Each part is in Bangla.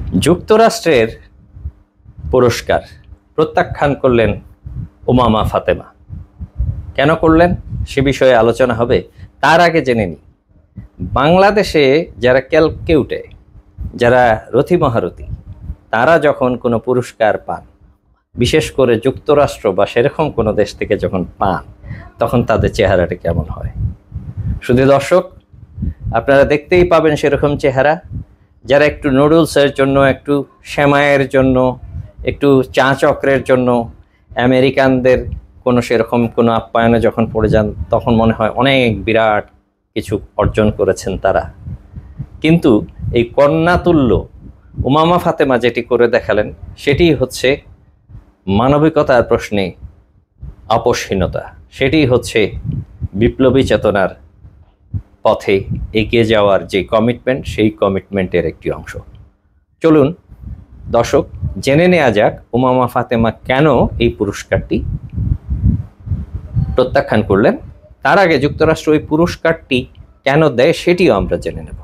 যুক্তরাষ্ট্রের পুরস্কার প্রত্যাখ্যান করলেন উমামা ফাতেমা। কেন করলেন সে বিষয়ে আলোচনা হবে। তার আগে জেনে নিই, বাংলাদেশে যারা ক্যালকেউটে, যারা রথী মহারথী, তারা যখন কোনো পুরস্কার পান, বিশেষ করে যুক্তরাষ্ট্র বা সেরকম কোনো দেশ থেকে যখন পান, তখন তাদের চেহারাটা কেমন হয়। শুধু দর্শক, আপনারা দেখতেই পাবেন সেরকম চেহারা। যারা একটু নুডলসের জন্য, একটু সেমাইয়ের জন্য, একটু চা চক্রের জন্য আমেরিকানদের কোনো সেরকম কোনো আপ্যায়নে যখন পড়ে যান, তখন মনে হয় অনেক বিরাট কিছু অর্জন করেছেন তারা। কিন্তু এই কন্যাতুল্য উমামা ফাতেমা যেটি করে দেখালেন, সেটি হচ্ছে মানবিকতার প্রশ্নে আপোষহীনতা। সেটি হচ্ছে বিপ্লবী চেতনার পথে এগিয়ে যাওয়ার যে কমিটমেন্ট, সেই কমিটমেন্টের একটি অংশ। চলুন দর্শক, জেনে নেওয়া যাক উমামা ফাতেমা কেন এই পুরস্কারটি প্রত্যাখ্যান করলেন। তার আগে যুক্তরাষ্ট্র ওই পুরস্কারটি কেন দেয় সেটিও আমরা জেনে নেব।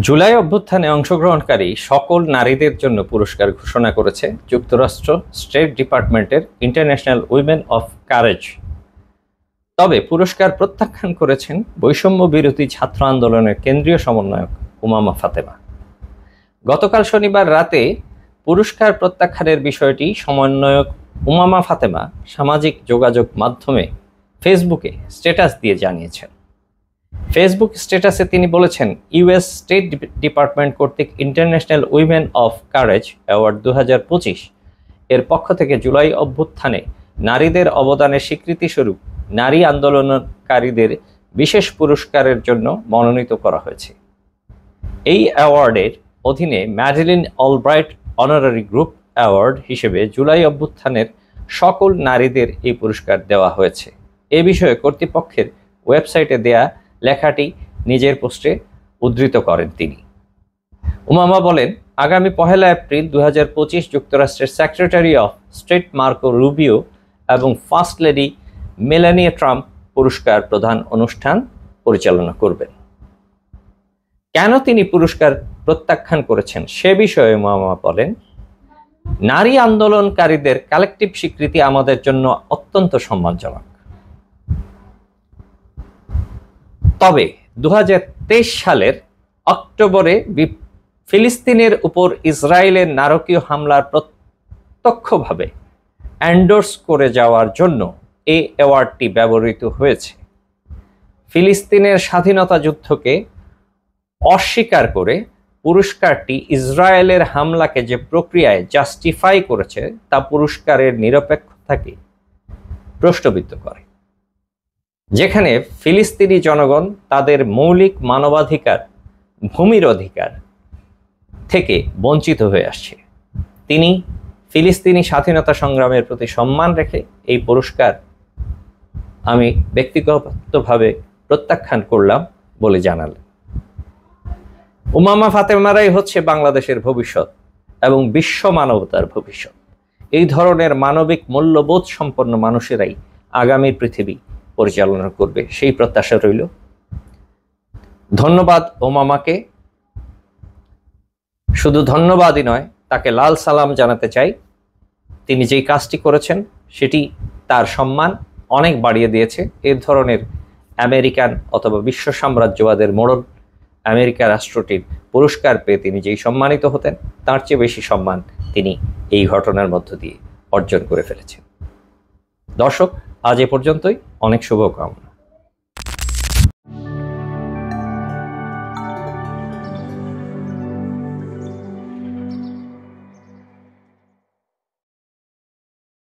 জুলাই অভ্যুত্থানে অংশগ্রহণকারী সকল নারীদের জন্য পুরস্কার ঘোষণা করেছে যুক্তরাষ্ট্র স্টেট ডিপার্টমেন্টের ইন্টারন্যাশনাল উইমেন অফ কারেজ। তবে পুরস্কার প্রত্যাখ্যান করেছেন বৈষম্য বিরোধী ছাত্র আন্দোলনের কেন্দ্রীয় সমন্বয়ক উমামা ফাতেমা। গতকাল শনিবার রাতে পুরস্কার প্রত্যাখ্যানের বিষয়টি সমন্বয়ক উমামা ফাতেমা সামাজিক যোগাযোগ মাধ্যমে ফেসবুকে স্ট্যাটাস দিয়ে জানিয়েছেন। ফেসবুক স্ট্যাটাসে তিনি বলেছেন, ইউএস স্টেট ডিপার্টমেন্ট কর্তৃক international women of courage award 2025 এর পক্ষ থেকে জুলাই অভ্যুত্থানে নারীদের অবদানের স্বীকৃতিস্বরূপ নারী আন্দোলনকারীদের বিশেষ পুরস্কারের জন্য মনোনীত করা হয়েছে। এই অ্যাওয়ার্ডের অধীনে Madeleine Albright honorary group award হিসেবে জুলাই অভ্যুত্থানের সকল নারীদের এই পুরস্কার দেওয়া হয়েছে। এ বিষয়ে কর্তৃপক্ষের ওয়েবসাইটে দেয়া লেখাটি নিজের পোস্টে উদ্ধৃত করেন তিনি। উমামা বলেন, আগামী 1 এপ্রিল 2025 যুক্তরাষ্ট্রের secretary of state Marco Rubio এবং ফার্স্ট লেডি মেলানিয়া ট্রাম্প পুরস্কার প্রদান অনুষ্ঠান পরিচালনা করবেন। কেন তিনি পুরস্কার প্রত্যাখ্যান করেছেন সে বিষয়ে উমামা বলেন, নারী আন্দোলনকারীদের কালেকটিভ স্বীকৃতি আমাদের জন্য অত্যন্ত সম্মানজনক। তবে 2023 সালের অক্টোবরে ফিলিস্তিনের উপর ইসরায়েলের নারকীয় হামলার প্রত্যক্ষভাবে এন্ডোর্স করে যাওয়ার জন্য এই অ্যাওয়ার্ডটি ব্যবহৃত হয়েছে। ফিলিস্তিনের স্বাধীনতা যুদ্ধকে অস্বীকার করে পুরস্কারটি ইসরায়েলের হামলাকে যে প্রক্রিয়ায় জাস্টিফাই করেছে তা পুরস্কারের নিরপেক্ষতাকে প্রশ্নবিদ্ধ করে, যেখানে ফিলিস্তিনি জনগণ তাদের মৌলিক মানবাধিকার, ভূমির অধিকার থেকে বঞ্চিত হয়ে আসছে। তিনি ফিলিস্তিনি স্বাধীনতা সংগ্রামের প্রতি সম্মান রেখে এই পুরস্কার আমি ব্যক্তিগতভাবে প্রত্যাখ্যান করলাম বলে জানালেন। উমামা ফাতেমারাই হচ্ছে বাংলাদেশের ভবিষ্যৎ এবং বিশ্ব মানবতার ভবিষ্যৎ। এই ধরনের মানবিক মূল্যবোধ সম্পন্ন মানুষেরাই আগামী পৃথিবী পরিচালনা করবে, সেই প্রত্যাশা রইল। ধন্যবাদ উমামাকে। শুধু ধন্যবাদই নয়, তাকে লাল সালাম জানাতে চাই। তিনি যেই কাজটি করেছেন সেটি তার সম্মান অনেক বাড়িয়ে দিয়েছে। এই ধরনের আমেরিকান অথবা বিশ্ব সাম্রাজ্যবাদের মোড়ল আমেরিকা রাষ্ট্রটির পুরস্কার পেয়ে তিনি যেই সম্মানিত হতেন, তার চেয়ে বেশি সম্মান তিনি এই ঘটনার মধ্য দিয়ে অর্জন করে ফেলেছেন। দর্শক, আজ এ পর্যন্তই। অনেক শুভকামনা।